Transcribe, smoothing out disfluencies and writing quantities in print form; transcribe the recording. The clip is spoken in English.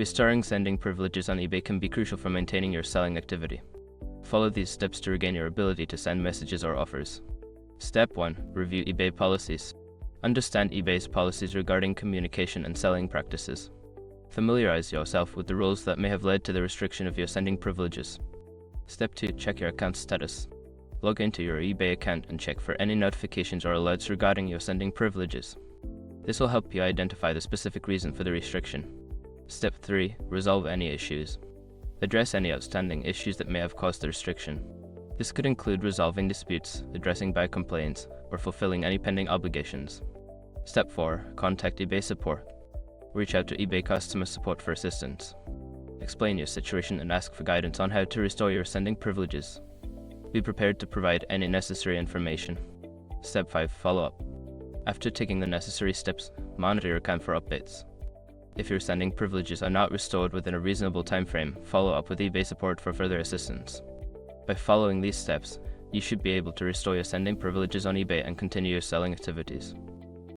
Restoring sending privileges on eBay can be crucial for maintaining your selling activity. Follow these steps to regain your ability to send messages or offers. Step 1. Review eBay policies. Understand eBay's policies regarding communication and selling practices. Familiarize yourself with the rules that may have led to the restriction of your sending privileges. Step 2. Check your account status. Log into your eBay account and check for any notifications or alerts regarding your sending privileges. This will help you identify the specific reason for the restriction. Step 3. Resolve any issues. Address any outstanding issues that may have caused the restriction. This could include resolving disputes, addressing buyer complaints, or fulfilling any pending obligations. Step 4. Contact eBay support. Reach out to eBay customer support for assistance. Explain your situation and ask for guidance on how to restore your sending privileges. Be prepared to provide any necessary information. Step 5. Follow up. After taking the necessary steps, monitor your account for updates. If your sending privileges are not restored within a reasonable time frame, follow up with eBay support for further assistance. By following these steps, you should be able to restore your sending privileges on eBay and continue your selling activities.